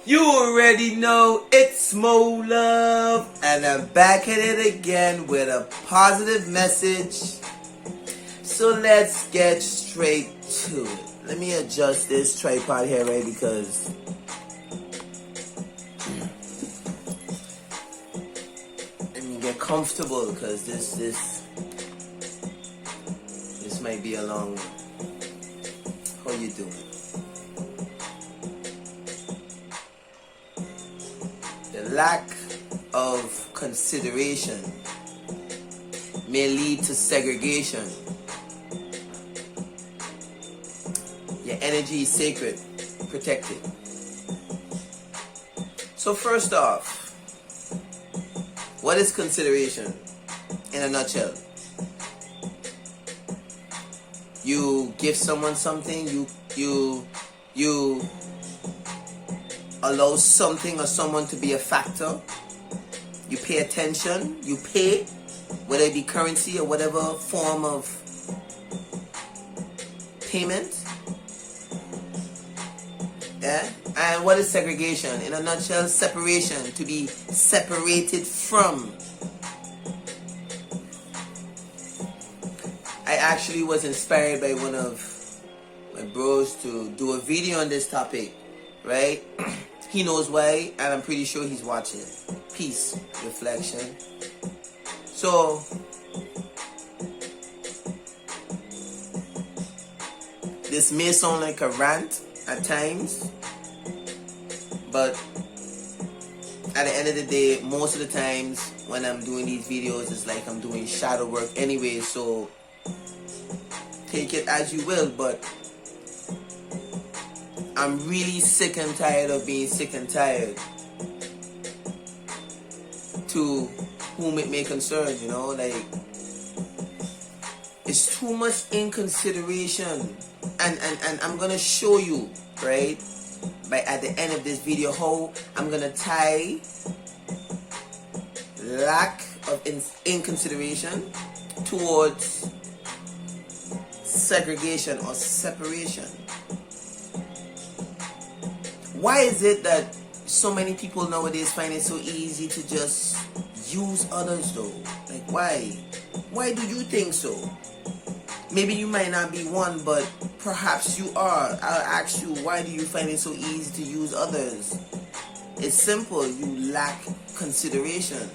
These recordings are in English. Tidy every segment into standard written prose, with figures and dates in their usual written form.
You already know it's Molove, and I'm back at it again with a positive message. So let's get straight to it. Let me adjust this tripod here, right? Because let me get comfortable, because this might be a long one. How you doing? The lack of consideration may lead to segregation. Your energy is sacred. Protect it. So first off, what is consideration in a nutshell? You give someone something, you allow something or someone to be a factor. You pay attention, you pay, whether it be currency or whatever form of payment. Yeah? And what is segregation? In a nutshell, separation, to be separated from. I actually was inspired by one of my bros to do a video on this topic, right? He knows why, and I'm pretty sure he's watching. Peace, reflection. So, this may sound like a rant at times, but at the end of the day, most of the times when I'm doing these videos, it's like I'm doing shadow work anyway, so take it as you will, but I'm really sick and tired of being sick and tired, to whom it may concern, you know, like, it's too much inconsideration, and I'm gonna show you, right, at the end of this video, how I'm gonna tie lack of inconsideration towards segregation or separation. Why is it that so many people nowadays find it so easy to just use others though? Like, why? Why do you think so? Maybe you might not be one, but perhaps you are. I'll ask you, why do you find it so easy to use others? It's simple. You lack consideration.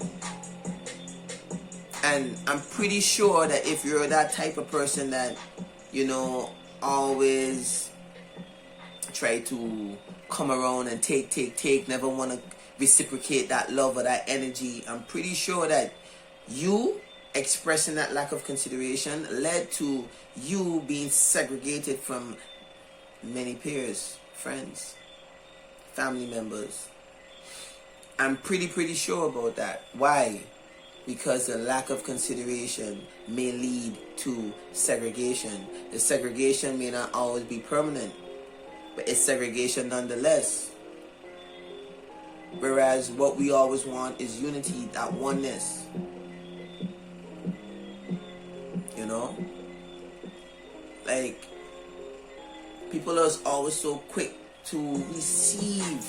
And I'm pretty sure that if you're that type of person that, you know, always try to come around and take, never want to reciprocate that love or that energy, I'm pretty sure that you expressing that lack of consideration led to you being segregated from many peers, friends, family members. I'm pretty sure about that. Why? Because the lack of consideration may lead to segregation. The segregation may not always be permanent, but it's segregation nonetheless. Whereas what we always want is unity, that oneness. You know? Like, people are always so quick to receive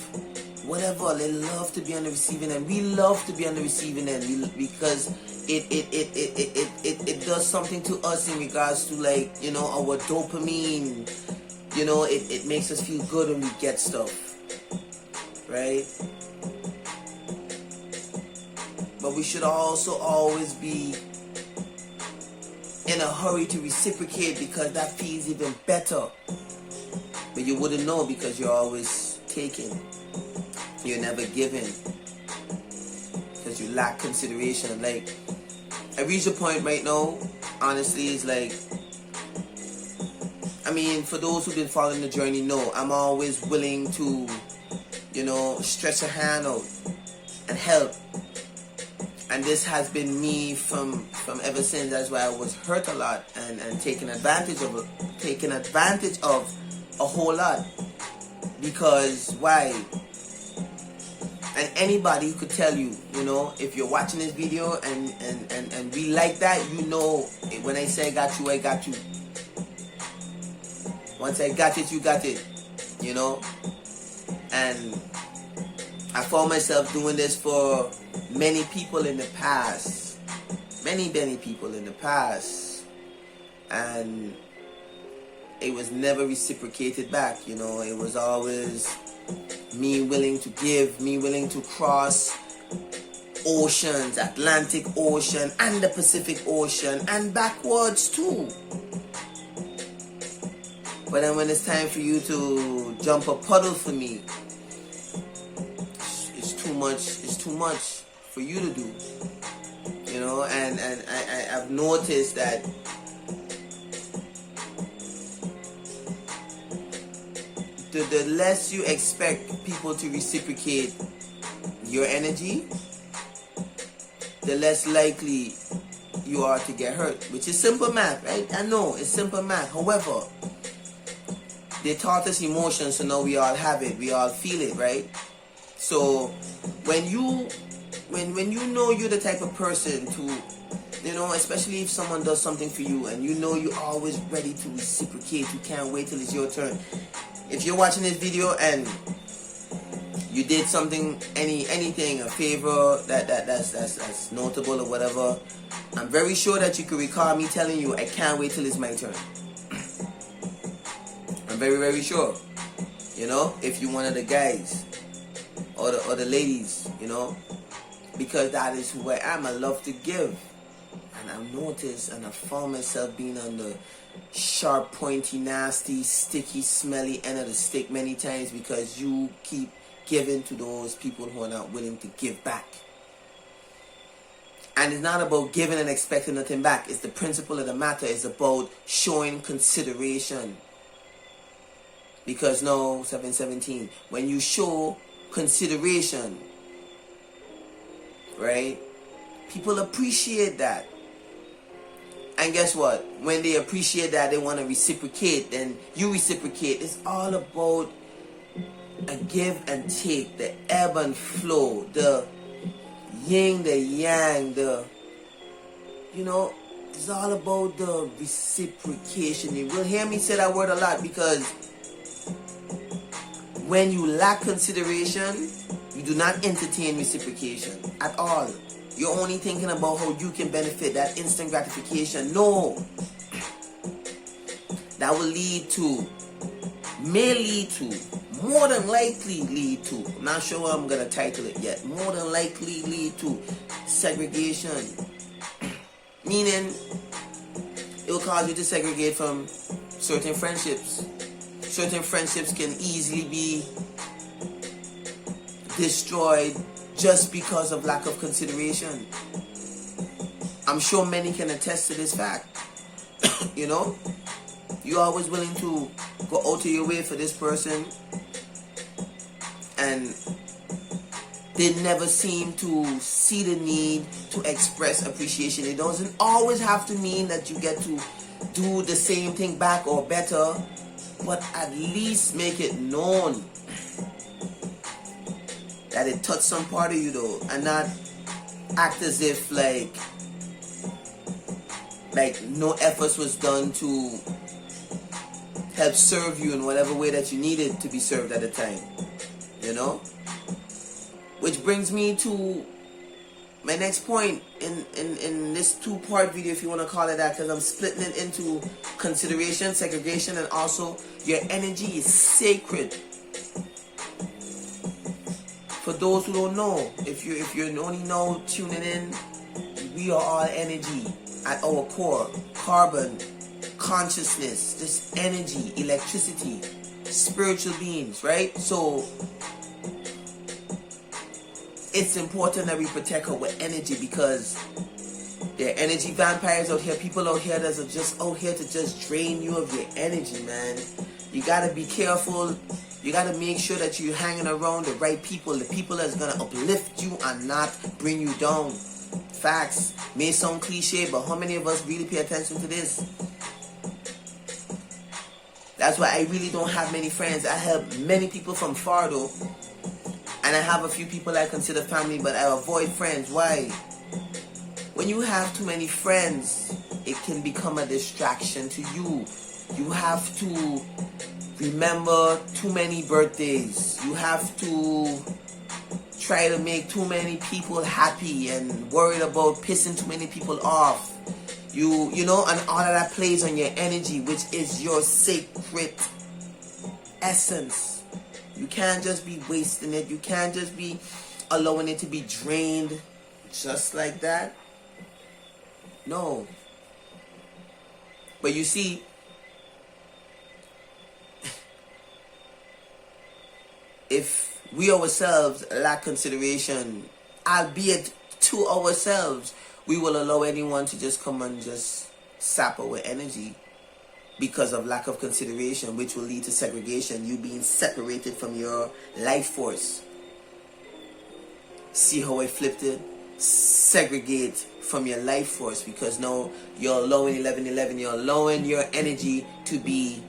whatever. They love to be on the receiving end. We love to be on the receiving end because it does something to us in regards to, like, you know, our dopamine. You know, it makes us feel good when we get stuff, right? But we should also always be in a hurry to reciprocate, because that feels even better. But you wouldn't know because you're always taking. You're never giving because you lack consideration. Like, I reached a point right now, honestly, it's like, I mean, for those who've been following the journey know, I'm always willing to, you know, stretch a hand out and help. And this has been me from ever since. That's why I was hurt a lot and taken advantage of a whole lot. Because why? And anybody could tell you, you know, if you're watching this video and we like that, you know, when I say I got you, I got you. Once I got it, you got it. You know? And I found myself doing this for many people in the past. Many people in the past. And it was never reciprocated back, you know. It was always me willing to give, me willing to cross oceans, Atlantic Ocean and the Pacific Ocean, and backwards too. But then when it's time for you to jump a puddle for me, it's too much for you to do, you know. And I've noticed that the less you expect people to reciprocate your energy, the less likely you are to get hurt, which is simple math, right? I know it's simple math. However, they taught us emotions, so now we all have it, we all feel it, right? So when you know you're the type of person to, you know, especially if someone does something for you and you know you're always ready to reciprocate, you can't wait till it's your turn. If you're watching this video and you did something, anything, a favor that's notable or whatever, I'm very sure that you could recall me telling you, I can't wait till it's my turn. I'm very sure. You know, if you're one of the guys or the ladies, you know, because that is who I am. I love to give. And I've noticed and I found myself being on the sharp, pointy, nasty, sticky, smelly end of the stick many times because you keep giving to those people who are not willing to give back. And it's not about giving and expecting nothing back. It's the principle of the matter. It's about showing consideration. Because no, 717, when you show consideration, right, people appreciate that. And guess what? When they appreciate that, they want to reciprocate, then you reciprocate. It's all about a give and take, the ebb and flow, the yin, the yang, you know, it's all about the reciprocation. You will hear me say that word a lot because when you lack consideration, you do not entertain reciprocation at all. You're only thinking about how you can benefit, that instant gratification. No. That will may lead to, more than likely lead to, I'm not sure what I'm going to title it yet, more than likely lead to segregation. Meaning, it will cause you to segregate from certain friendships. Certain friendships can easily be destroyed just because of lack of consideration. I'm sure many can attest to this fact. You know, you're always willing to go out of your way for this person, and they never seem to see the need to express appreciation. It doesn't always have to mean that you get to do the same thing back or better, but at least make it known that it touched some part of you though, and not act as if like no efforts was done to help serve you in whatever way that you needed to be served at the time, you know? Which brings me to my next point in this two-part video, if you want to call it that, because I'm splitting it into consideration, segregation, and also your energy is sacred. For those who don't know, if you're only now tuning in, we are all energy at our core. Carbon, consciousness, this energy, electricity, spiritual beings, right? So it's important that we protect our energy, because there are energy vampires out here, people out here that are just out here to just drain you of your energy, man. You gotta be careful. You gotta make sure that you're hanging around the right people, the people that's gonna uplift you and not bring you down. Facts. May sound cliche, but how many of us really pay attention to this? That's why I really don't have many friends. I have many people from far though, and I have a few people I consider family, but I avoid friends. Why? When you have too many friends, it can become a distraction to you. You have to remember too many birthdays. You have to try to make too many people happy and worried about pissing too many people off. You know, and all of that plays on your energy, which is your sacred essence. You can't just be wasting it. You can't just be allowing it to be drained just like that. No. But you see, if we ourselves lack consideration, albeit to ourselves, we will allow anyone to just come and just sap our energy because of lack of consideration, which will lead to segregation, you being separated from your life force. See how I flipped it? Segregate from your life force, because now you're allowing 1111, you're allowing your energy to be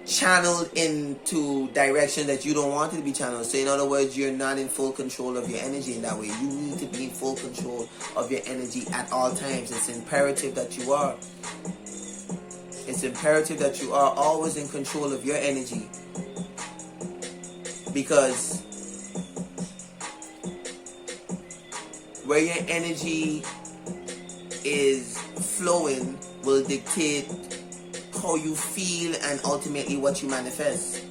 channeled into direction that you don't want it to be channeled. So in other words, you're not in full control of your energy in that way. You need to be in full control of your energy at all times. It's imperative that you are. It's imperative that you are always in control of your energy, because where your energy is flowing will dictate how you feel and ultimately what you manifest.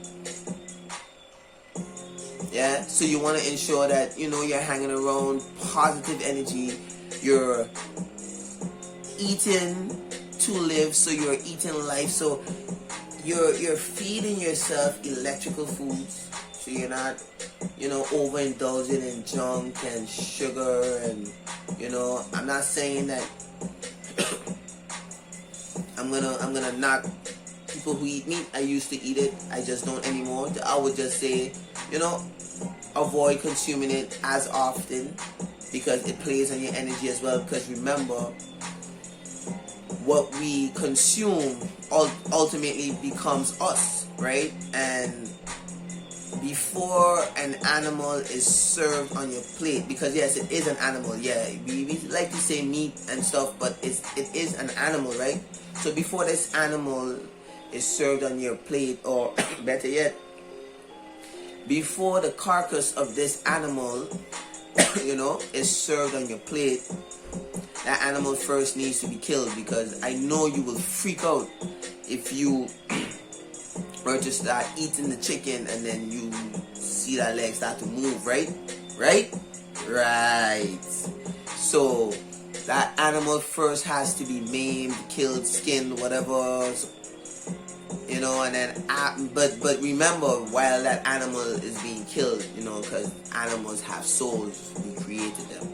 Yeah, so you want to ensure that, you know, you're hanging around positive energy. You're eating to live, so you're eating life. So you're feeding yourself electrical foods, so you're not, you know, overindulging in junk and sugar. And, you know, I'm not saying that I'm gonna knock people who eat meat. I used to eat it, I just don't anymore. I would just say, you know, avoid consuming it as often, because it plays on your energy as well. Because remember, what we consume ultimately becomes us, right? And before an animal is served on your plate, because yes, it is an animal. Yeah, we like to say meat and stuff, but it is an animal, right? So before this animal is served on your plate, or better yet, before the carcass of this animal, you know, is served on your plate, that animal first needs to be killed. Because I know you will freak out if you were to start eating the chicken and then you see that leg start to move, right? Right. So that animal first has to be maimed, killed, skinned, whatever, you know. And then but remember, while that animal is being killed, you know, because animals have souls, we created them,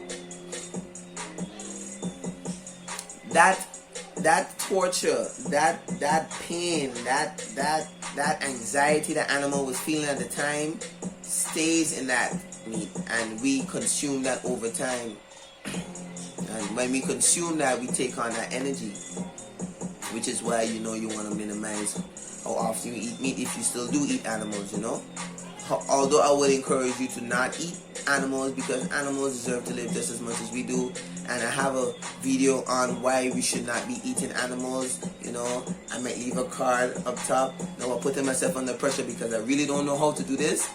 that torture, that pain, that anxiety that animal was feeling at the time stays in that meat, and we consume that over time. And when we consume that, we take on that energy, which is why, you know, you want to minimize how often you eat meat, if you still do eat animals, you know. Although I would encourage you to not eat animals, because animals deserve to live just as much as we do. And I have a video on why we should not be eating animals, you know. I might leave a card up top. Now I'm putting myself under pressure because I really don't know how to do this.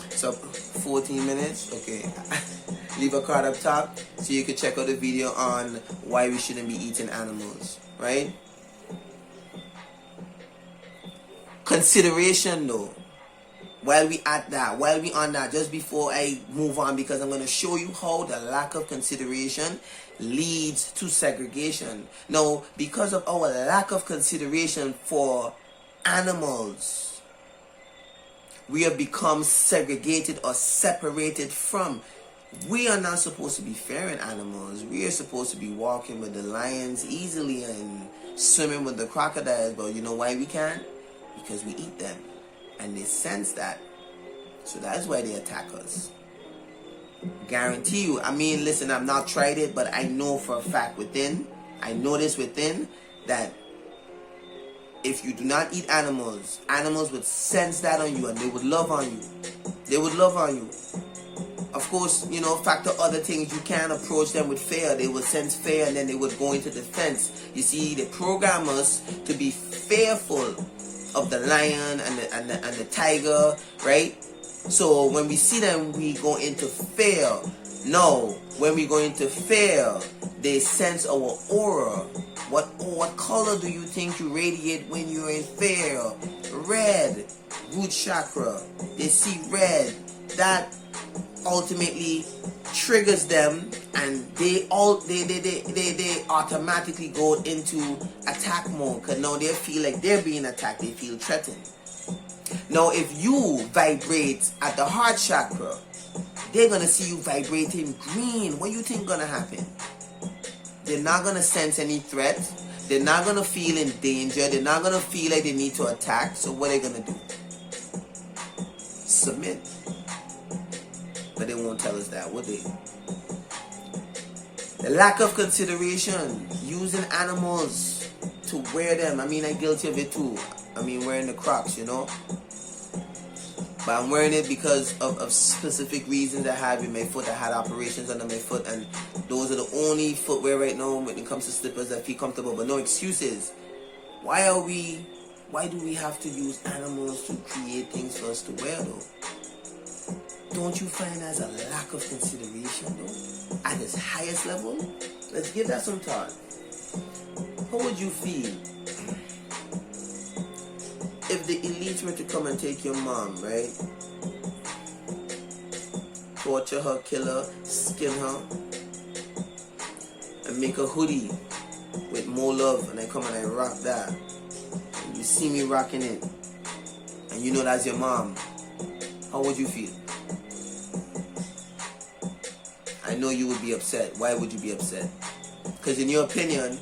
So 14 minutes, okay. Leave a card up top so you can check out the video on why we shouldn't be eating animals, right? Consideration though. While we on that, just before I move on, because I'm going to show you how the lack of consideration leads to segregation. Now, because of our lack of consideration for animals, we have become segregated or separated from. We are not supposed to be fair in animals. We are supposed to be walking with the lions easily and swimming with the crocodiles. But you know why we can't? Because we eat them. And they sense that. So that's why they attack us. Guarantee you. I mean, listen, I've not tried it, but I know for a fact I know this within, that if you do not eat animals, animals would sense that on you and they would love on you. They would love on you. Of course, you know, factor other things. You can't approach them with fear. They would sense fear and then they would go into defense. You see, they program us to be fearful of the lion and the tiger, right? So when we see them, we go into fear. No, when we go into fear, they sense our aura. What color do you think you radiate when you're in fear? Red, root chakra. They see red. That ultimately triggers them, and they automatically go into attack mode, because now they feel like they're being attacked. They feel threatened. Now, if you vibrate at the heart chakra, they're gonna see you vibrating green. What do you think gonna happen? They're not gonna sense any threat. They're not gonna feel in danger. They're not gonna feel like they need to attack. So what are they gonna do? Submit. But they won't tell us that, would they? The lack of consideration, using animals to wear them. I mean, I'm guilty of it too. I mean, wearing the Crocs, you know. But I'm wearing it because of specific reasons I have in my foot. I had operations under my foot, and those are the only footwear right now when it comes to slippers that feel comfortable. But no excuses. Why do we have to use animals to create things for us to wear though? Don't you find as a lack of consideration though? At its highest level? Let's give that some thought. How would you feel if the elites were to come and take your mom, right? Torture her, kill her, skin her, and make a hoodie with more love, and I come and I rock that, and you see me rocking it, and you know that's your mom? How would you feel? I know you would be upset. Why would you be upset? Because in your opinion,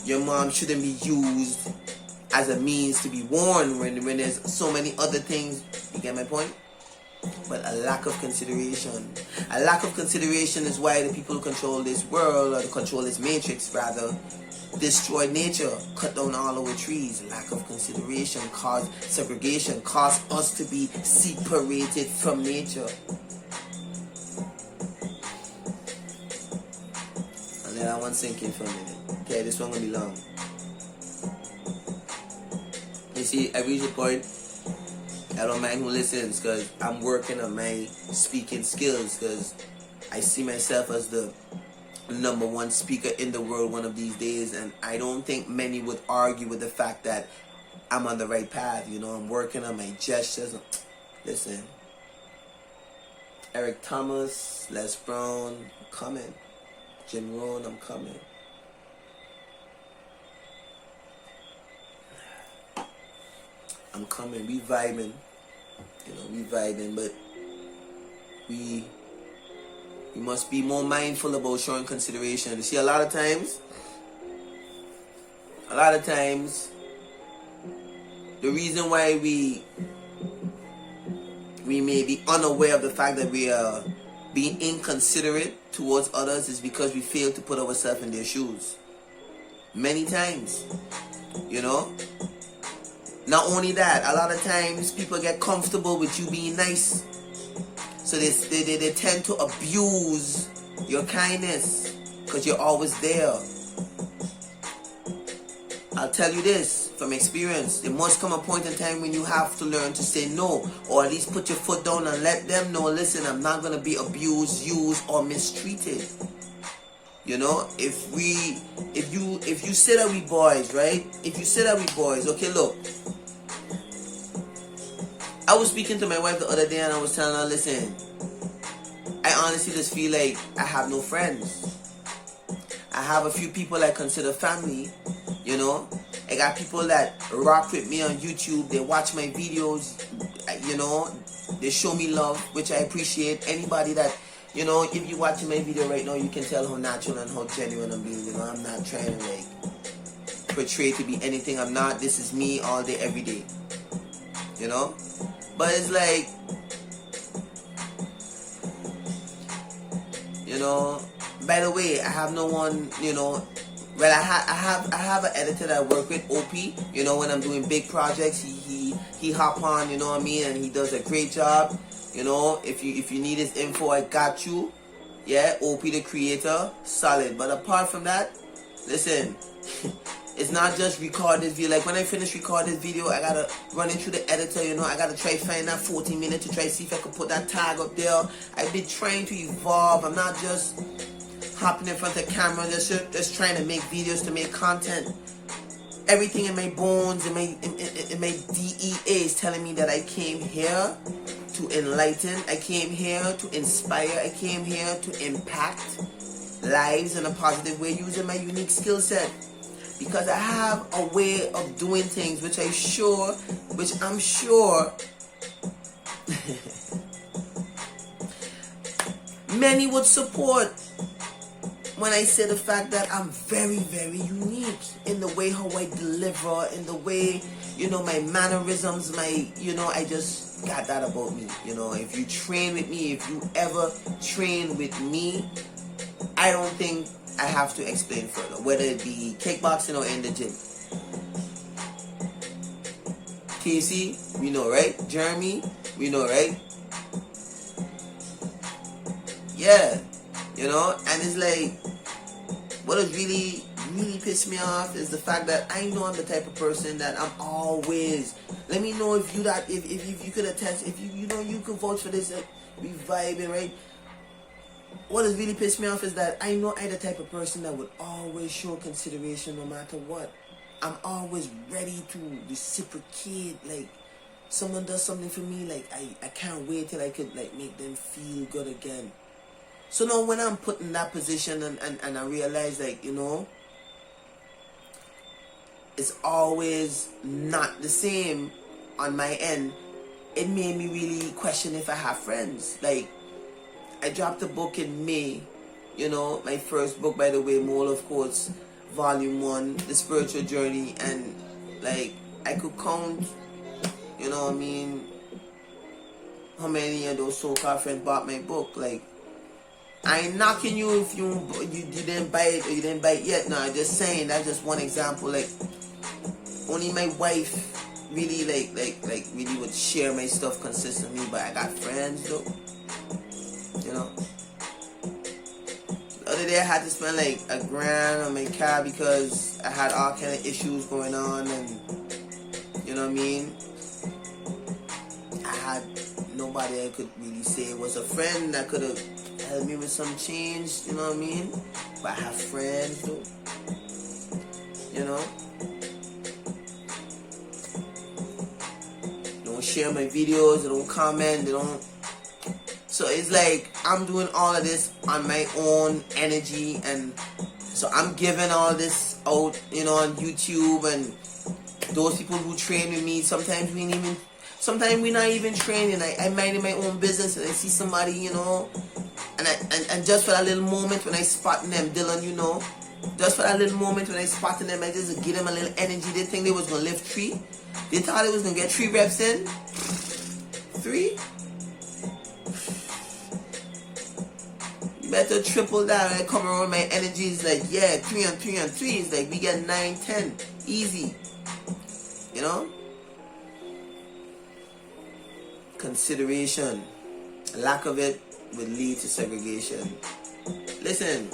your mom shouldn't be used as a means to be worn when there's so many other things. You get my point? But a lack of consideration. A lack of consideration is why the people who control this world, or control this matrix rather, destroy nature, cut down all our trees. Lack of consideration cause segregation, cause us to be separated from nature. And let that one sink in for a minute. Okay, this one gonna be long. You see, I reach a point, I don't mind who listens, because I'm working on my speaking skills, because I see myself as the #1 speaker in the world one of these days, and I don't think many would argue with the fact that I'm on the right path. You know, I'm working on my gestures. Listen, Eric Thomas, Les Brown, I'm coming. Jim Rohn, I'm coming. I'm coming. We vibing. You know, we vibing, but we must be more mindful about showing consideration. You see, a lot of times, the reason why we may be unaware of the fact that we are being inconsiderate towards others is because we fail to put ourselves in their shoes. Many times, you know. Not only that, a lot of times people get comfortable with you being nice, so they tend to abuse your kindness because you're always there. I'll tell you this from experience: there must come a point in time when you have to learn to say no, or at least put your foot down and let them know, listen, I'm not gonna be abused, used, or mistreated. You know, if you say that we boys, right? If you say that we boys, okay, look. I was speaking to my wife the other day and I was telling her, listen, I honestly just feel like I have no friends. I have a few people I consider family, you know. I got people that rock with me on YouTube. They watch my videos, you know. They show me love, which I appreciate. Anybody that, you know, if you're watching my video right now, you can tell how natural and how genuine I'm being. You know, I'm not trying to like portray to be anything I'm not. This is me all day, every day. You know? But it's like, you know, by the way, I have no one, you know. Well, I have an editor that I work with, OP. You know, when I'm doing big projects, he hop on, you know what I mean, and he does a great job. You know, if you need his info, I got you. Yeah, OP the creator, solid. But apart from that, listen, It's not just record this video. Like when I finish record this video, I gotta run it through the editor, you know. I gotta try find that 14 minutes to try see if I can put that tag up there. I've been trying to evolve. I'm not just hopping in front of the camera, just trying to make videos, to make content. Everything in my bones, in my DEA is telling me that I came here to enlighten. I came here to inspire. I came here to impact lives in a positive way using my unique skill set. Because I have a way of doing things which I'm sure many would support when I say the fact that I'm very, very unique in the way how I deliver, in the way, you know, my mannerisms, I just got that about me. You know, if you train with me, if you ever train with me, I don't think I have to explain further, whether it be kickboxing or in the gym. Casey, we know, right? Jeremy, we know, right? Yeah, you know, and it's like, what has really pissed me off is the fact that I know I'm the type of person that I'm always, let me know if you that, if you could attest, if you know you could vouch for this, we vibing, right? What has really pissed me off is that I know I'm the type of person that would always show consideration no matter what. I'm always ready to reciprocate. Like, someone does something for me, like, I can't wait till I could, like, make them feel good again. So now when I'm put in that position and I realize, like, you know, it's always not the same on my end, it made me really question if I have friends. Like, I dropped a book in May, you know, my first book, by the way, Molove-2Inspire&Edify, Volume 1, The Spiritual Journey, and, like, I could count, you know what I mean, how many of those so-called friends bought my book. Like, I ain't knocking you if you didn't buy it or you didn't buy it yet. No, I'm just saying, that's just one example. Like, only my wife really, like really would share my stuff consistently, but I got friends, though. You know, the other day I had to spend like $1,000 on my car because I had all kind of issues going on, and you know what I mean, I had nobody I could really say was a friend that could have helped me with some change, you know what I mean, but I have friends though, you know. They don't share my videos, they don't comment, they don't. So it's like I'm doing all of this on my own energy, and so I'm giving all this out, you know, on YouTube, and those people who train with me, sometimes we're not even training. I'm minding my own business, and I see somebody, you know, and just for that little moment when I spot them, Dylan, you know, just for that little moment when I spotted them, I just give them a little energy. They think they was gonna lift 3. They thought they was gonna get 3 reps in. 3. Better triple down. I come around, my energy is like, yeah, 3 on 3 on 3. It's like we get 9, 10. Easy. You know? Consideration. Lack of it would lead to segregation. Listen.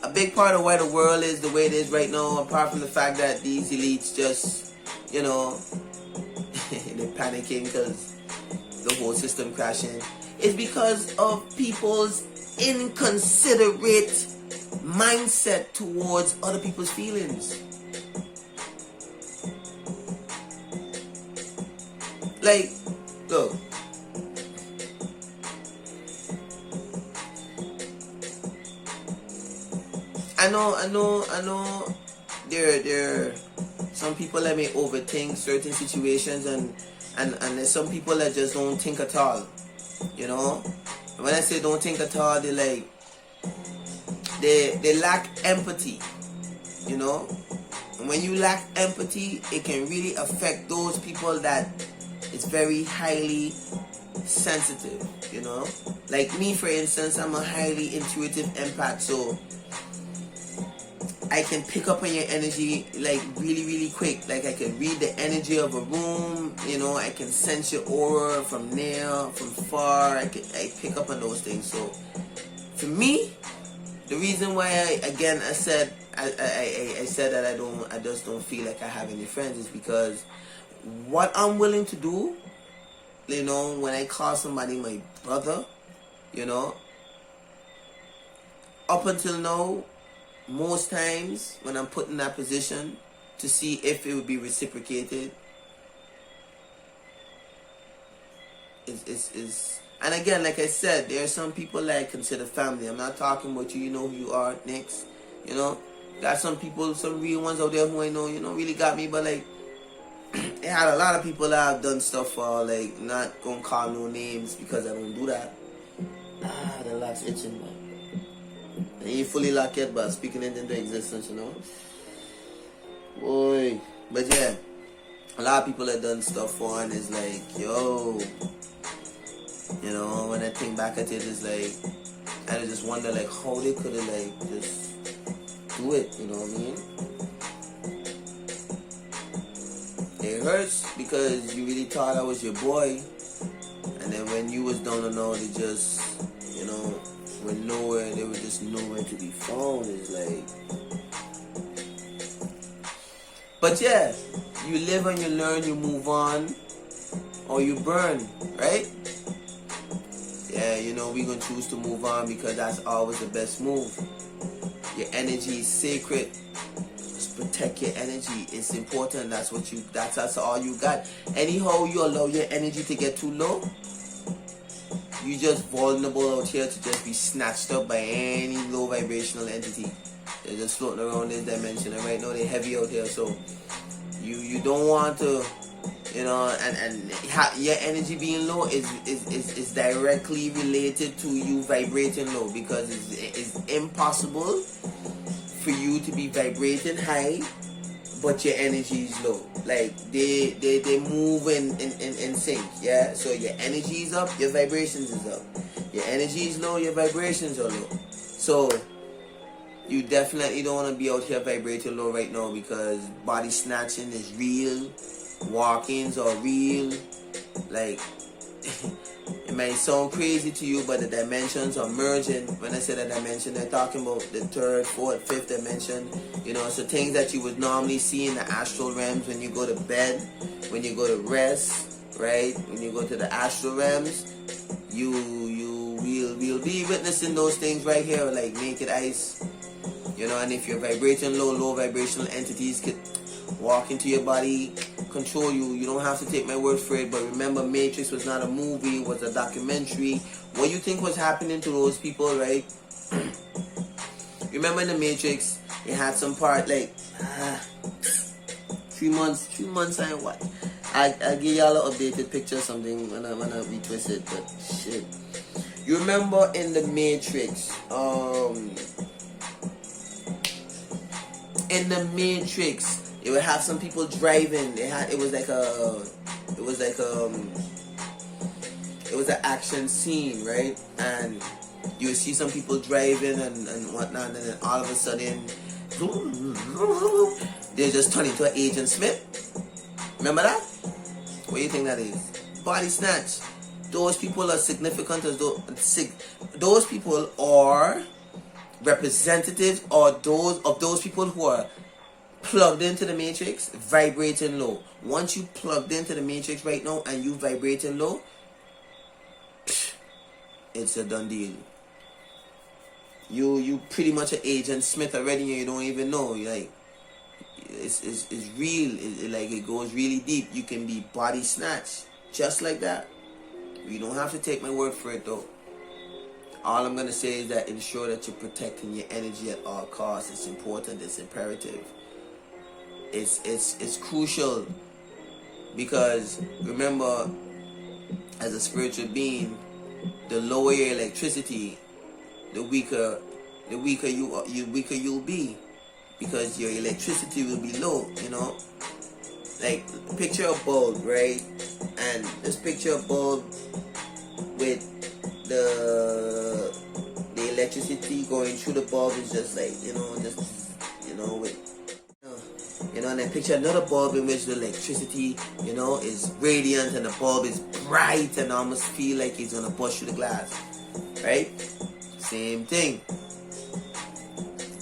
A big part of why the world is the way it is right now, apart from the fact that these elites just, you know, they're panicking because the whole system crashing, is because of people's inconsiderate mindset towards other people's feelings. Like, look, I know there are some people that may overthink certain situations, and there's some people that just don't think at all. You know, and when I say don't think at all, they lack empathy. You know, and when you lack empathy, it can really affect those people that is very highly sensitive. You know, like me, for instance, I'm a highly intuitive empath, so I can pick up on your energy like really quick. Like I can read the energy of a room, you know, I can sense your aura from near, from far. I pick up on those things. So for me, the reason why I said I said that I just don't feel like I have any friends is because what I'm willing to do, you know, when I call somebody my brother, you know, up until now, most times when I'm put in that position to see if it would be reciprocated, is and again, like I said, there are some people that I consider family. I'm not talking about you, you know who you are, next, you know. Got some people, some real ones out there who I know, you know, really got me, but like, it had a lot of people that I've done stuff for, like, not gonna call no names because I don't do that. The lock's itching, man. And you fully locked yet, but speaking it into existence, you know. Boy. But yeah, a lot of people have done stuff for, and it's like, yo, you know, when I think back at it, it's like, I just wonder, like, how they could have, like, just do it, you know what I mean? It hurts because you really thought I was your boy, and then when you was down and out, they just, you know, were nowhere, they were just nowhere to be found. It's like, but yeah, you live and you learn, you move on, or you burn, right? Yeah, you know, we're gonna choose to move on because that's always the best move. Your energy is sacred. Just protect your energy. It's important. That's all you got. Anyhow you allow your energy to get too low, you just vulnerable out here to just be snatched up by any low vibrational entity. They're just floating around this dimension, and right now they're heavy out here. So you don't want to, you know, and your energy being low is directly related to you vibrating low, because it's impossible for you to be vibrating high but your energy is low. Like they move in sync. Yeah, so your energy is up, your vibrations is up. Your energy is low, your vibrations are low. So you definitely don't want to be out here vibrating low right now, because body snatching is real, walk-ins are real. Like it might sound crazy to you, but the dimensions are merging. When I say the dimension, they're talking about the third, fourth, fifth dimension. You know, so things that you would normally see in the astral realms when you go to bed, when you go to rest, right? When you go to the astral realms, you will be witnessing those things right here, like naked ice. You know, and if you're vibrating low vibrational entities could walk into your body, control you. You don't have to take my word for it, but remember, Matrix was not a movie, it was a documentary. What you think was happening to those people, right? Remember in the Matrix, it had some part like 3 months and what? I'll give y'all an updated picture or something when I retwist it, but shit. You remember in the Matrix, it would have some people driving. It was an action scene, right? And you would see some people driving and whatnot, and then all of a sudden they just turn into an Agent Smith. Remember that? What do you think that is? Body snatch. Those people are significant as those people are representatives, or those people who are plugged into the Matrix, vibrating low. Once you plugged into the Matrix right now and you vibrating low, it's a done deal. You pretty much an Agent Smith already, and you don't even know. Like it's real. It goes really deep. You can be body snatched just like that. You don't have to take my word for it though. All I'm gonna say is that ensure that you're protecting your energy at all costs. It's important. It's imperative. It's crucial, because remember, as a spiritual being, the lower your electricity, the weaker you'll be, because your electricity will be low. You know, like picture a bulb, right? And just picture a bulb with the electricity going through the bulb is just like, and then picture another bulb in which the electricity, is radiant, and the bulb is bright and almost feel like it's gonna bust through the glass, right? Same thing.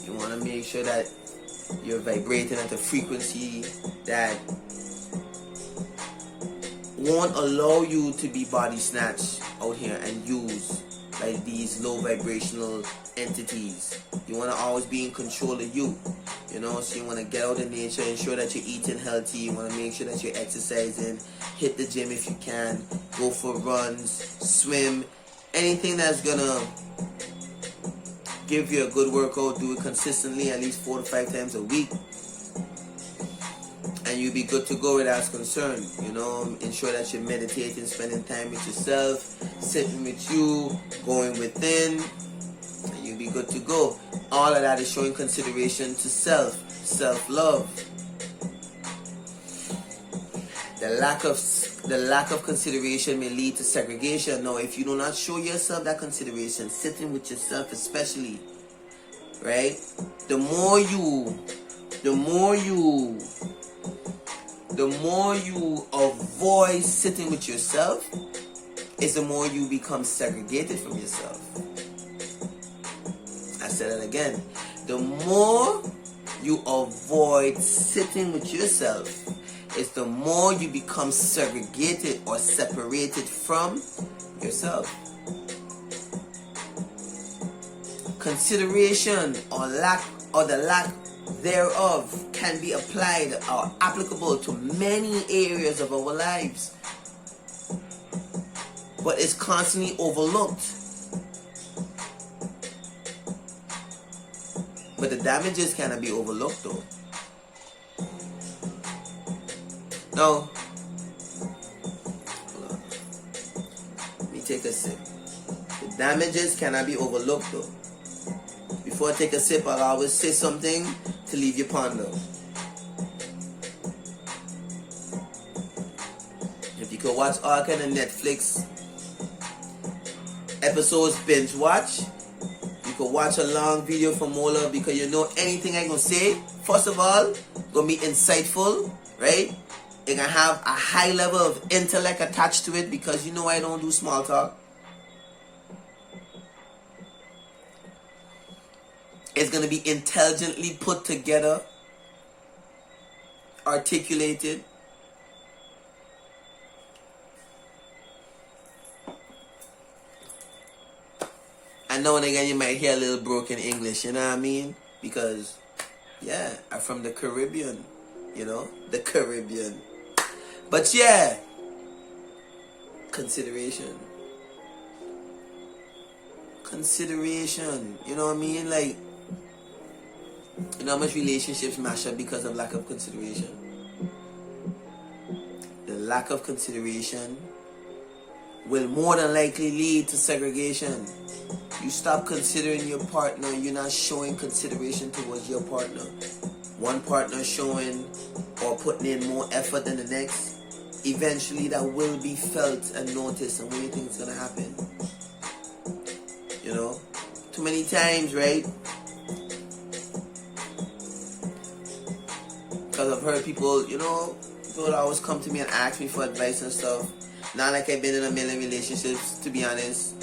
You want to make sure that You're vibrating at a frequency that won't allow you to be body snatched out here and used by these low vibrational entities. You want to always be in control of you, you know. So you want to get out in nature, ensure that you're eating healthy. You want to make sure that you're exercising, hit the gym if you can, go for runs, swim, anything that's gonna give you a good workout. Do it consistently, at least 4 to 5 times a week, and you'll be good to go where that's concerned. You know, ensure that you're meditating, spending time with yourself, sitting with you, going within, and you'll be good to go. All of that is showing consideration to self, self-love. The lack of consideration may lead to segregation. Now, if you do not show yourself that consideration, sitting with yourself especially, right? The more you avoid sitting with yourself, is the more you become segregated from yourself. I said it again. The more you avoid sitting with yourself, is the more you become segregated or separated from yourself. Consideration or the lack thereof can be applied or applicable to many areas of our lives, but it's constantly overlooked. But the damages cannot be overlooked though. Now, hold on. Let me take a sip. The damages cannot be overlooked though. Before I take a sip, I'll always say something to leave you ponder. If you could watch all kind of Netflix episodes, binge watch. You could watch a long video from Molove, because you know anything I gonna say, first of all, gonna be insightful, right? It can have a high level of intellect attached to it, because you know I don't do small talk. It's going to be intelligently put together, articulated. And now and again you might hear a little broken English, you know what I mean? Because, yeah, I'm from the Caribbean, you know? The Caribbean. But yeah, consideration, you know what I mean? Like, you know how much relationships mash up because of lack of consideration? The lack of consideration will more than likely lead to segregation. You stop considering your partner, you're not showing consideration towards your partner. One partner showing or putting in more effort than the next, eventually that will be felt and noticed. And what do you think is going to happen? You know, too many times, right? Because I've heard people, you know, people always come to me and ask me for advice and stuff. Not like I've been in a million relationships, to be honest.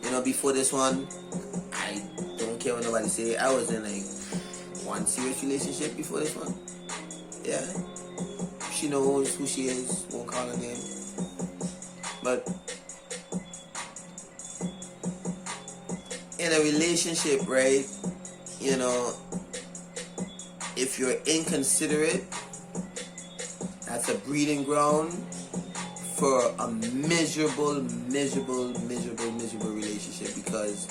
You know, before this one, I don't care what nobody say. I was in like one serious relationship before this one. Yeah. She knows who she is, won't call her name. But in a relationship, right, you know, if you're inconsiderate, that's a breeding ground for a miserable relationship, because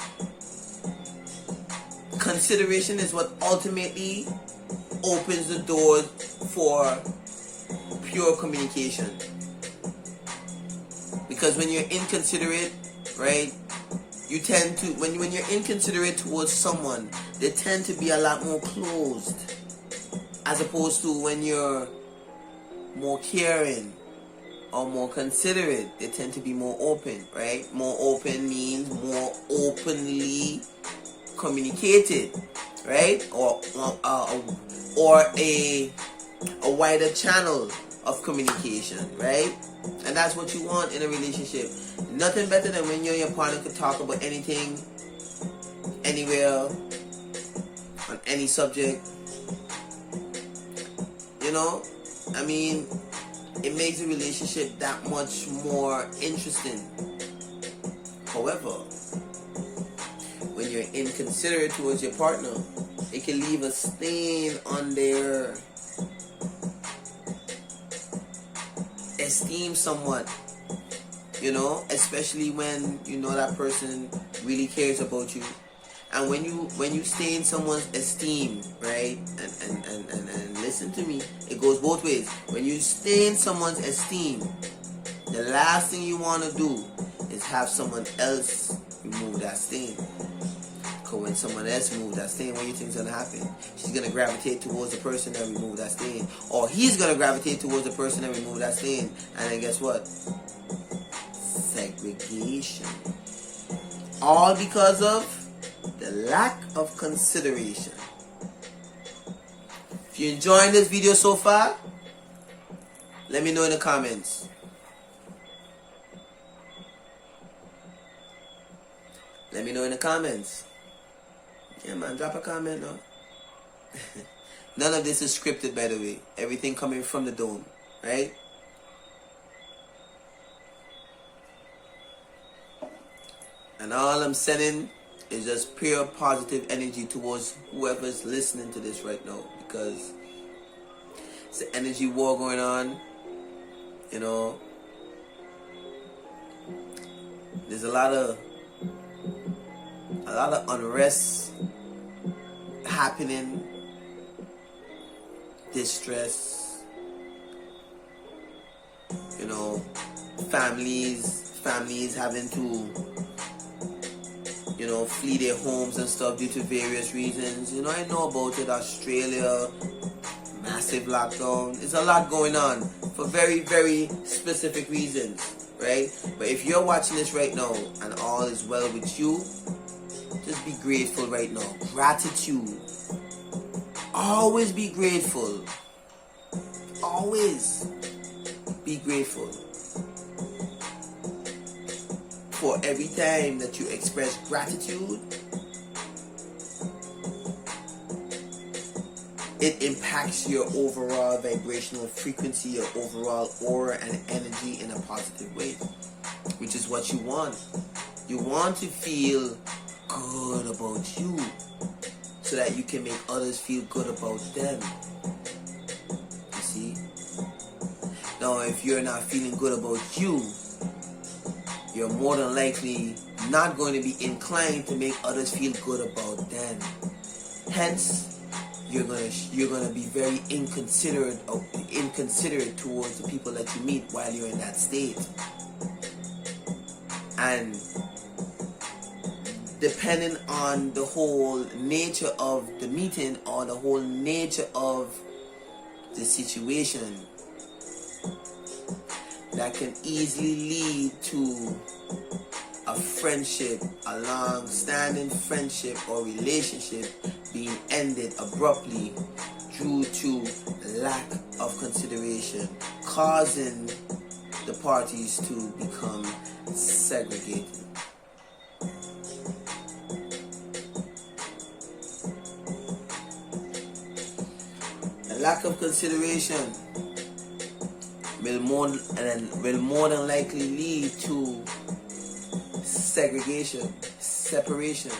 consideration is what ultimately opens the door for pure communication. Because when you're inconsiderate, right, you tend to, when you're inconsiderate towards someone, they tend to be a lot more closed, as opposed to when you're more caring or more considerate, they tend to be more open, right? More open means more openly communicated, right? Or a wider channel of communication, right? And that's what you want in a relationship. Nothing better than when you and your partner could talk about anything, anywhere, on any subject, You know, I mean, it makes the relationship that much more interesting. However, when you're inconsiderate towards your partner, it can leave a stain on their esteem somewhat. You know, especially when you know that person really cares about you. And when you stain someone's esteem, right? And listen to me, it goes both ways. When you stain someone's esteem, the last thing you want to do is have someone else remove that stain. Because when someone else removes that stain, what do you think is going to happen? She's going to gravitate towards the person that removed that stain. Or he's going to gravitate towards the person that removed that stain. And then guess what? Segregation. All because of the lack of consideration. If you're enjoying this video so far, let me know in the comments. Let me know in the comments. Yeah, man, drop a comment now. None of this is scripted, by the way. Everything coming from the dome, right? And all I'm sending is just pure positive energy towards whoever's listening to this right now, because it's an energy war going on. You know, there's a lot of unrest happening, distress. You know, families having to, you know, flee their homes and stuff due to various reasons. You know, I know about it. Australia, massive lockdown. There's a lot going on for very, very specific reasons, right? But if you're watching this right now and all is well with you, just be grateful right now. Gratitude. Always be grateful. Always be grateful. For every time that you express gratitude, it impacts your overall vibrational frequency, your overall aura and energy in a positive way, which is what you want. You want to feel good about you so that you can make others feel good about them. You see? Now, if you're not feeling good about you, you're more than likely not going to be inclined to make others feel good about them. Hence, you're gonna be very inconsiderate towards the people that you meet while you're in that state. And depending on the whole nature of the meeting or the whole nature of the situation, that can easily lead to a friendship, a long-standing friendship or relationship being ended abruptly due to lack of consideration, causing the parties to become segregated. The lack of consideration will more than likely lead to segregation, separation.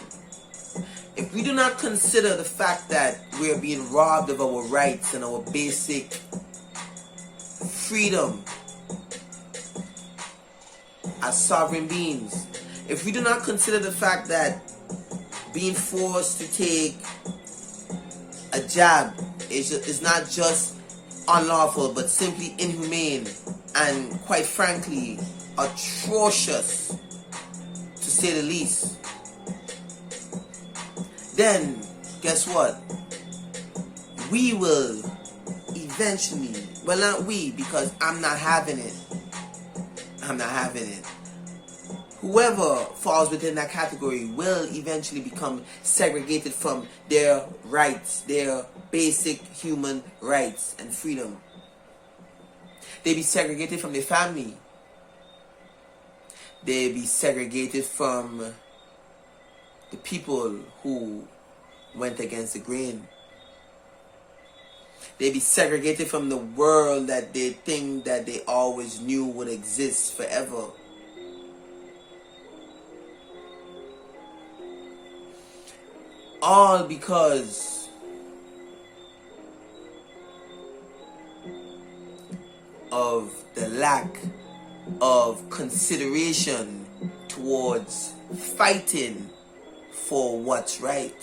If we do not consider the fact that we are being robbed of our rights and our basic freedom as sovereign beings, if we do not consider the fact that being forced to take a jab is not just unlawful, but simply inhumane and, quite frankly, atrocious, to say the least, then guess what? We will eventually, well, not we, because I'm not having it. Whoever falls within that category will eventually become segregated from their rights, their basic human rights and freedom. They be segregated from their family. They be segregated from the people who went against the grain. They be segregated from the world that they think that they always knew would exist forever. All because of the lack of consideration towards fighting for what's right.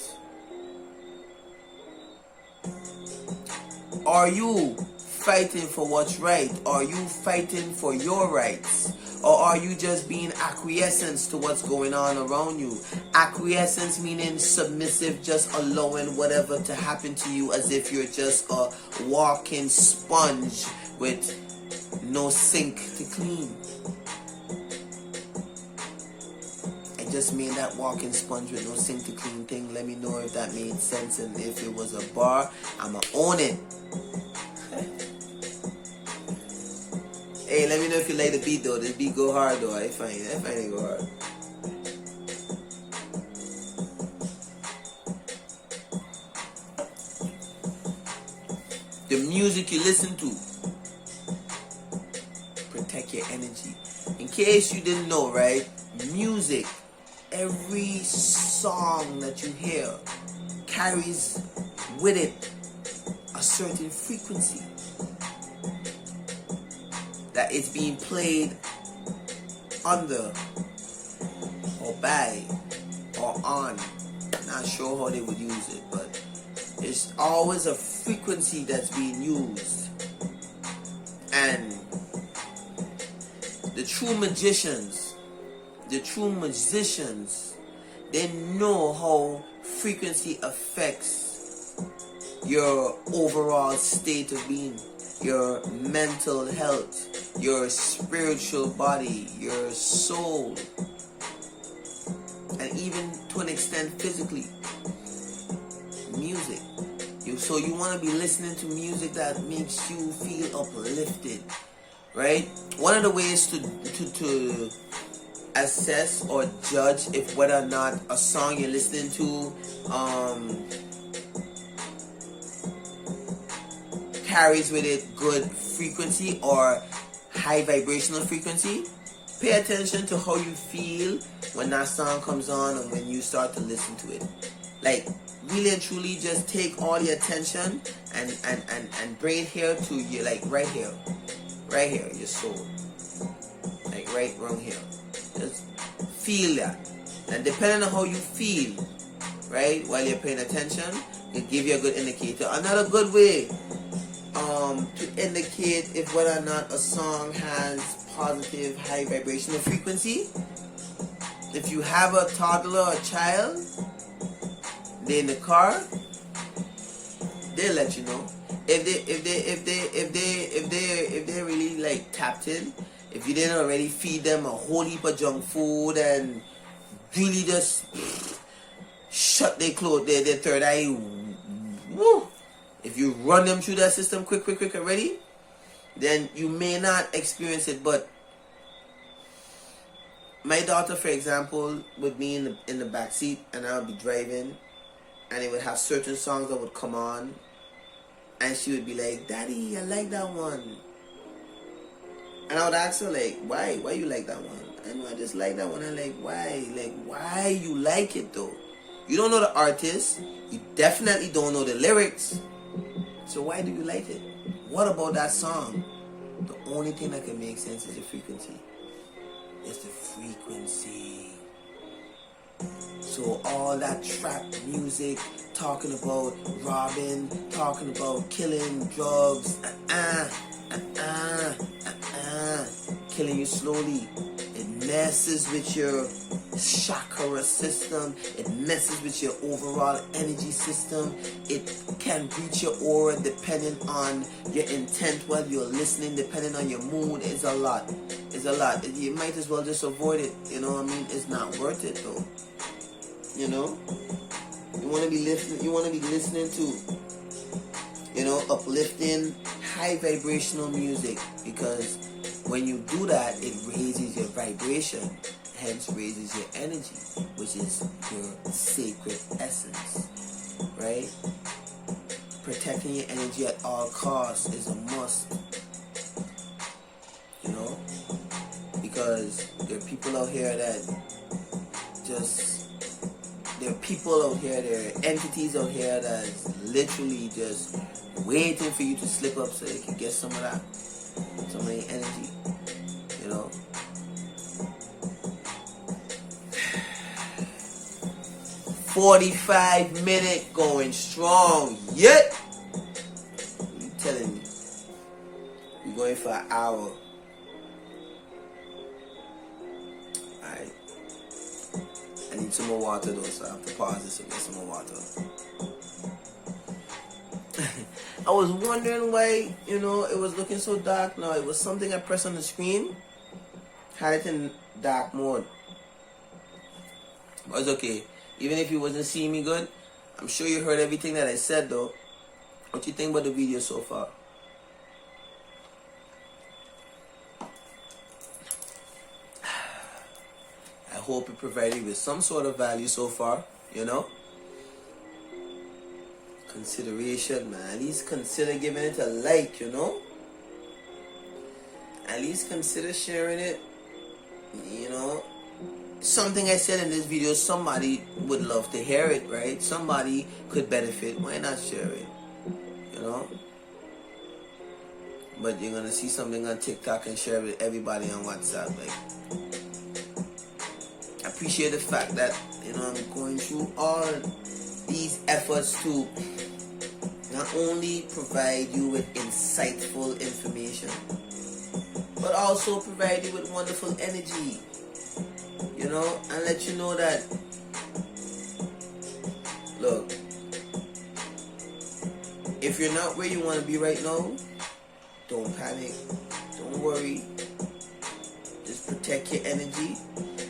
Are you fighting for what's right? Are you fighting for your rights? Or are you just being acquiescence to what's going on around you? Acquiescence meaning submissive, just allowing whatever to happen to you as if you're just a walking sponge with no sink to clean. I just made that walking sponge with no sink to clean thing. Let me know if that made sense, and if it was a bar, I'ma own it. Hey, let me know if you like the beat though. The beat go hard though. I find it go hard. The music you listen to, protect your energy. In case you didn't know, right? Music, every song that you hear carries with it a certain frequency that it's being played under or by or on. Not sure how they would use it, but it's always a frequency that's being used. And the true magicians, they know how frequency affects your overall state of being, your mental health, your spiritual body, your soul, and even to an extent physically. Music. So you want to be listening to music that makes you feel uplifted, right? One of the ways to assess or judge if whether or not a song you're listening to carries with it good frequency or high vibrational frequency, pay attention to how you feel when that song comes on and when you start to listen to it. Like, really and truly just take all your attention and bring it here to you, like right here, your soul, like right around here. Just feel that, and depending on how you feel, right, while you're paying attention, it give you a good indicator. Another good way to indicate if whether or not a song has positive high vibrational frequency, if you have a toddler or child, they're in the car, they'll let you know. If they're really like tapped in, if you didn't already feed them a whole heap of junk food and really just shut their third eye, woo. If you run them through that system quick already, then you may not experience it. But my daughter, for example, would be in the back seat, and I would be driving, and it would have certain songs that would come on, and she would be like, "Daddy, I like that one." And I would ask her, like, why you like that one? I know I just like that one. I'm like, why you like it though? You don't know the artist, you definitely don't know the lyrics, so why do you like it? What about that song? The only thing that can make sense is the frequency. It's the frequency. So all that trap music, talking about robbing, talking about killing, drugs, killing you slowly. It messes with your chakra system. It messes with your overall energy system. It can breach your aura depending on your intent while you're listening, depending on your mood. It's a lot. You might as well just avoid it. You know what I mean? It's not worth it though. You know? You want to be listening to, you know, uplifting, high vibrational music, because when you do that, it raises your vibration, hence raises your energy, which is your sacred essence, right? protecting your energy at all costs is a must. You know? Because there are people out here that just, there are people out here, there are entities out here that's literally just waiting for you to slip up so they can get some of that, some of the energy. You know? 45-minute going strong. Yet, you telling me we're going for an hour. Alright. I need some more water though, so I have to pause this and get some more water. I was wondering why, you know, it was looking so dark now. It was something I pressed on the screen, had it in dark mode. But it's okay. Even if you wasn't seeing me good, I'm sure you heard everything that I said though. What you think about the video so far? I hope it provided you with some sort of value so far, you know? Consideration, man. At least consider giving it a like, you know? At least consider sharing it, you know? Something I said in this video, somebody would love to hear it, right? Somebody could benefit. Why not share it? You know? But you're gonna see something on TikTok and share it with everybody on WhatsApp. Like, I appreciate the fact that, you know, I'm going through all these efforts to not only provide you with insightful information, but also provide you with wonderful energy. You know, and let you know that, look, if you're not where you want to be right now, don't panic, don't worry, just protect your energy,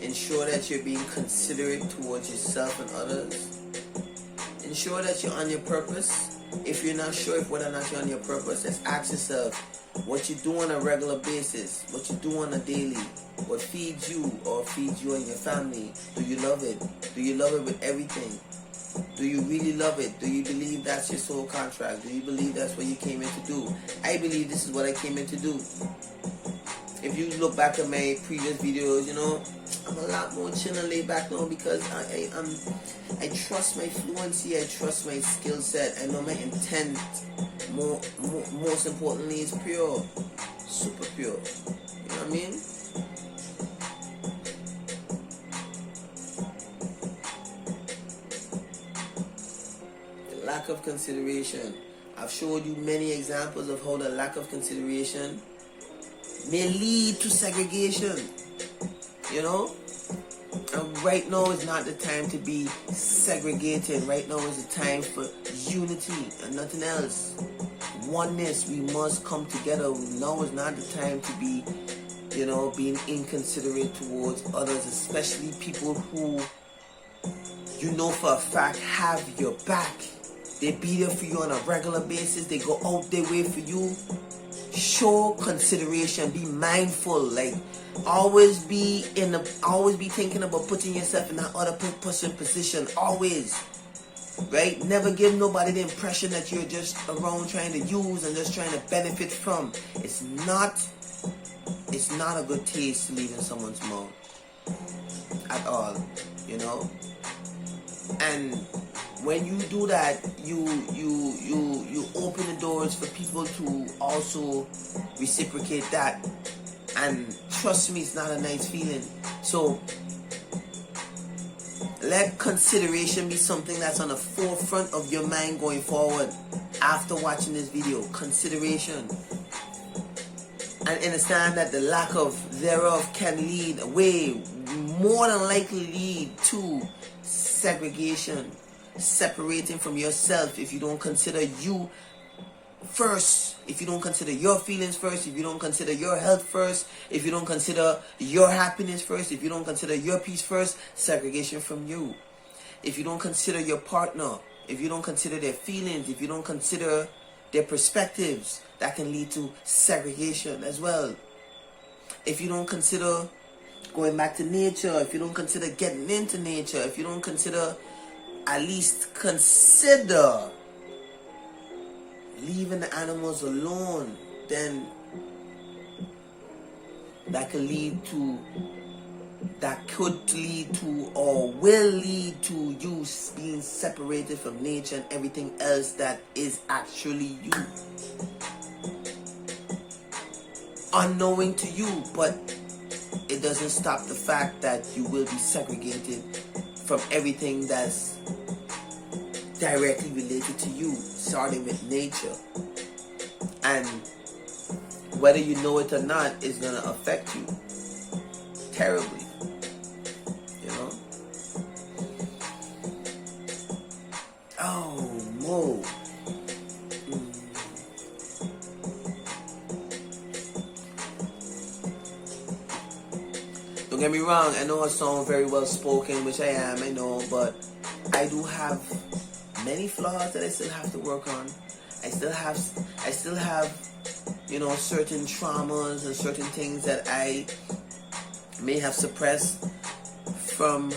ensure that you're being considerate towards yourself and others, ensure that you're on your purpose. If you're not sure if whether or not you're on your purpose, just ask yourself what you do on a regular basis, what you do on a daily, what feeds you or feeds you and your family. Do you love it? Do you love it with everything? Do you really love it? Do you believe that's your soul contract? Do you believe that's what you came in to do? I believe this is what I came in to do. If you look back at my previous videos, you know, I'm a lot more chill and laid back now because I trust my fluency, I trust my skill set, I know my intent, most importantly, is pure, super pure. You know what I mean? The lack of consideration. I've showed you many examples of how the lack of consideration may lead to segregation. You know? And right now is not the time to be segregated. Right now is the time for unity and nothing else. Oneness. We must come together. Now is not the time to be, you know, being inconsiderate towards others, especially people who you know for a fact have your back. They be there for you on a regular basis. They go out their way for you. Show consideration. Be mindful. Like, always be thinking about putting yourself in that other person's position. Always. Right? Never give nobody the impression that you're just around trying to use and just trying to benefit from. It's not a good taste to leave in someone's mouth. At all. You know? And when you do that, you open the doors for people to also reciprocate that. And trust me, it's not a nice feeling. So let consideration be something that's on the forefront of your mind going forward after watching this video. Consideration. And understand that the lack of thereof can more than likely lead to segregation, separating from yourself if you don't consider you first, if you don't consider your feelings first, if you don't consider your health first, if you don't consider your happiness first, if you don't consider your peace first, segregation from you. If you don't consider your partner, if you don't consider their feelings, if you don't consider their perspectives, that can lead to segregation as well. If you don't consider going back to nature, if you don't consider getting into nature, if you don't consider, at least consider leaving the animals alone, then that could lead to, or will lead to you being separated from nature and everything else that is actually you. Unknowing to you, but it doesn't stop the fact that you will be segregated from everything that's directly related to you, starting with nature. And whether you know it or not, it's going to affect you terribly, you know? Oh, Mo. Don't get me wrong, I know I sound very well spoken, which I am, I know, but I do have many flaws that I still have to work on. I still have, you know, certain traumas and certain things that I may have suppressed from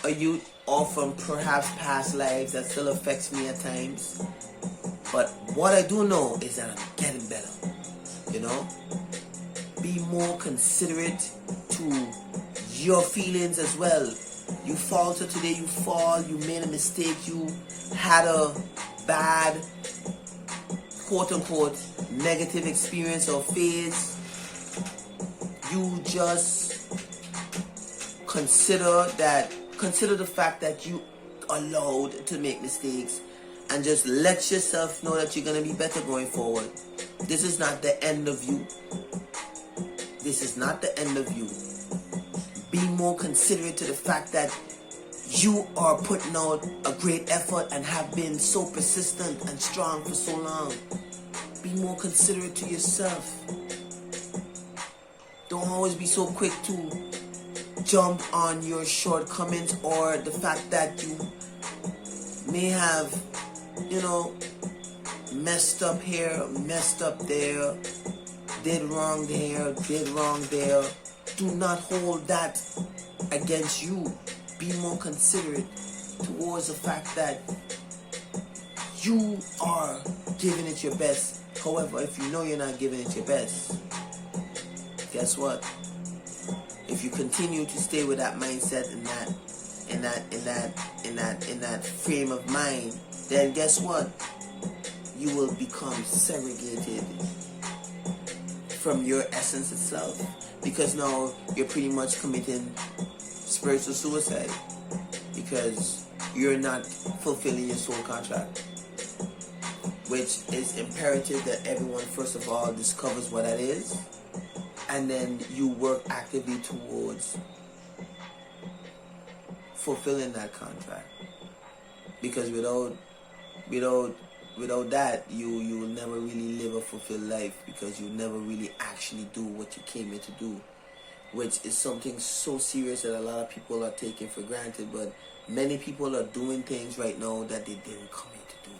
a youth or from perhaps past lives that still affects me at times. But what I do know is that I'm getting better, you know? Be more considerate to your feelings as well. You falter today, you fall, you made a mistake, you had a bad, quote-unquote, negative experience or phase. You just consider the fact that you are allowed to make mistakes, and just let yourself know that you're going to be better going forward. This is not the end of you. This is not the end of you. Be more considerate to the fact that you are putting out a great effort and have been so persistent and strong for so long. Be more considerate to yourself. Don't always be so quick to jump on your shortcomings or the fact that you may have, you know, messed up here, messed up there, did wrong there, did wrong there. Do not hold that against you. Be more considerate towards the fact that you are giving it your best. However, if you know you're not giving it your best, guess what? If you continue to stay with that mindset in that frame of mind, then guess what? You will become segregated from your essence itself, because now you're pretty much committing spiritual suicide because you're not fulfilling your soul contract, which is imperative that everyone first of all discovers what that is, and then you work actively towards fulfilling that contract. Because without that, you will never really live a fulfilled life, because you never really actually do what you came here to do, which is something so serious that a lot of people are taking for granted. But many people are doing things right now that they didn't come here to do,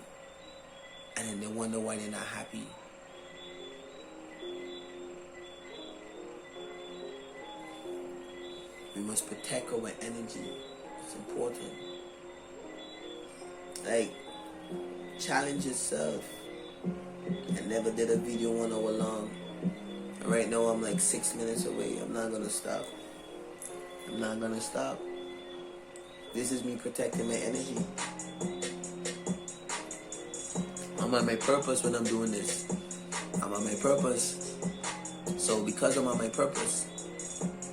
and then they wonder why they're not happy. We must protect our energy. It's important. Like, challenge yourself. I never did a video 1 hour long. And right now I'm like 6 minutes away. I'm not gonna stop. I'm not gonna stop. This is me protecting my energy. I'm on my purpose when I'm doing this. I'm on my purpose. So because I'm on my purpose,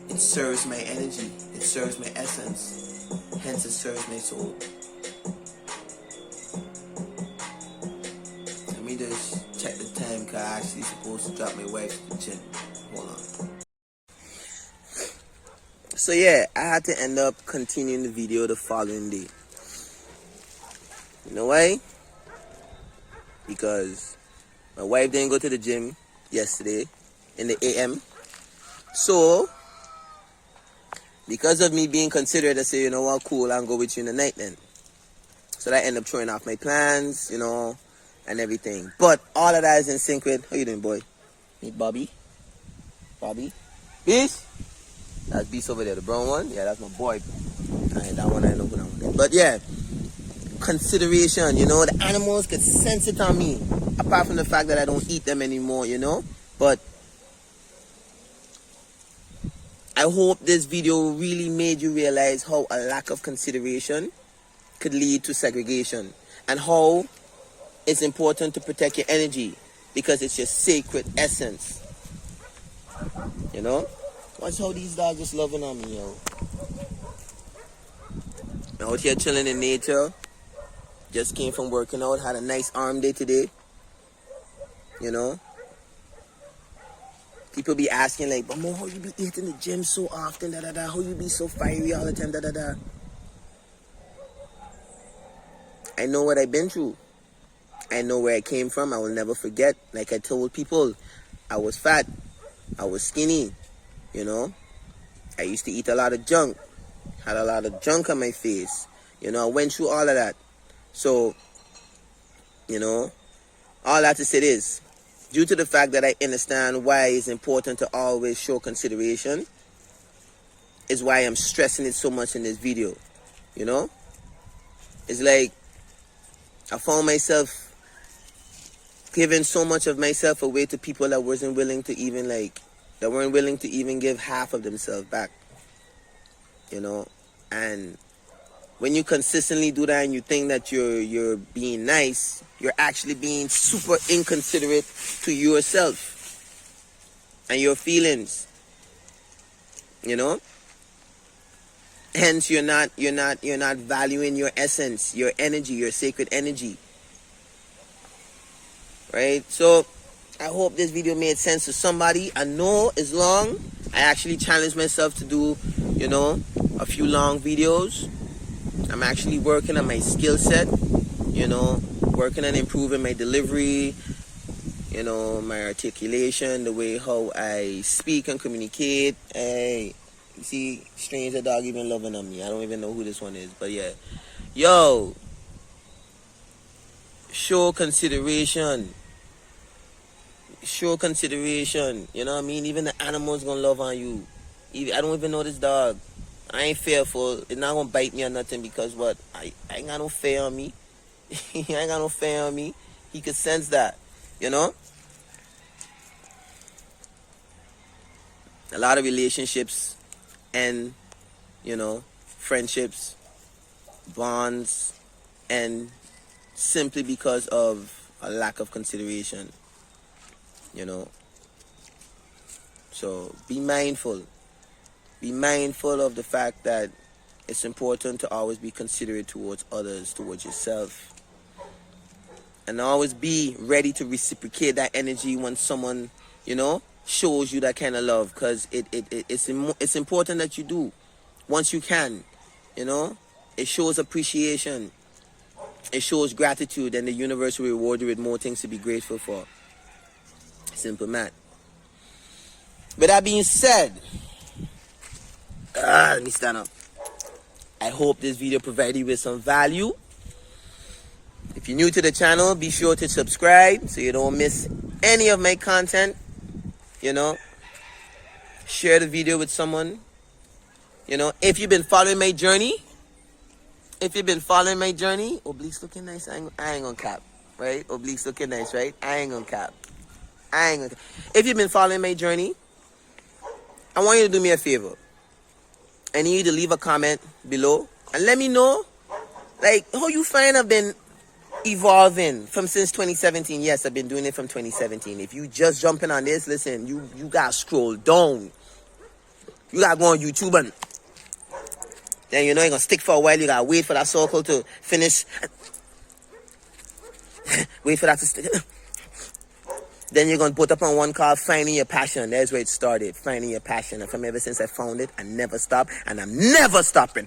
it serves my energy. It serves my essence. Hence it serves my soul. Let me just check the time, because I'm actually supposed to drop my wife to the gym. Hold on. So yeah, I had to end up continuing the video the following day. You know why? Because my wife didn't go to the gym yesterday in the AM. So, because of me being considerate, I say, you know what, cool, I'll go with you in the night then. So that ended up throwing off my plans, you know, and everything. But all of that is in sync with, how you doing, boy? Meet Bobby. Bobby. Beast. That's Beast over there, the brown one. Yeah, that's my boy. Alright, that one I know who that one is. But yeah, consideration, you know. The animals could sense it on me, apart from the fact that I don't eat them anymore, you know. But I hope this video really made you realize how a lack of consideration could lead to segregation, and how it's important to protect your energy, because it's your sacred essence, you know. Watch how these dogs just loving on me, yo. I'm out here chilling in nature. Just came from working out, had a nice arm day today, you know. People be asking like, but Mo, how you be eating the gym so often, da da da, how you be so fiery all the time, da da da. I know what I've been through. I know where I came from. I will never forget. Like I told people, I was fat, I was skinny, you know. I used to eat a lot of junk, had a lot of junk on my face, you know. I went through all of that. So, you know, all that to say is, due to the fact that I understand why it's important to always show consideration, is why I'm stressing it so much in this video, you know. It's like I found myself giving so much of myself away to people that weren't willing to even give half of themselves back, you know. And when you consistently do that and you think that you're being nice, you're actually being super inconsiderate to yourself and your feelings, you know. Hence, you're not valuing your essence, your energy, your sacred energy, right? So I hope this video made sense to somebody. I know it's long. I actually challenged myself to do, you know, a few long videos. I'm actually working on my skill set, you know, working on improving my delivery, you know, my articulation, the way how I speak and communicate. Hey, you see, stranger dog even loving on me. I don't even know who this one is, but yeah. Yo, show consideration. Show consideration, you know what I mean? Even the animals gonna love on you. I don't even know this dog. I ain't fearful. It's not gonna bite me or nothing, because what? I ain't got no fear on me. He ain't got no fear on me. He could sense that, you know? A lot of relationships and, you know, friendships, bonds, and simply because of a lack of consideration, you know? So be mindful. Be mindful of the fact that it's important to always be considerate towards others, towards yourself. And always be ready to reciprocate that energy when someone, you know, shows you that kind of love. Because it's important that you do. Once you can, you know, it shows appreciation. It shows gratitude, and the universe will reward you with more things to be grateful for. Simple math. With that being said, let me stand up. I hope this video provided you with some value. If you're new to the channel, be sure to subscribe so you don't miss any of my content. You know, share the video with someone. You know, if you've been following my journey, obliques looking nice. I ain't gonna cap, right? Obliques looking nice, right? I ain't gonna cap. If you've been following my journey, I want you to do me a favor. I need you to leave a comment below and let me know, like, how you find I've been evolving from since 2017. Yes, I've been doing it from 2017. If you just jumping on this, listen, you gotta scroll down. You gotta go on YouTube, and then, you know, you're gonna stick for a while. You gotta wait for that circle to finish. Wait for that to stick. Then you're going to put up on one called Finding Your Passion. That's where it started. Finding Your Passion. And from ever since I found it, I never stopped. And I'm never stopping.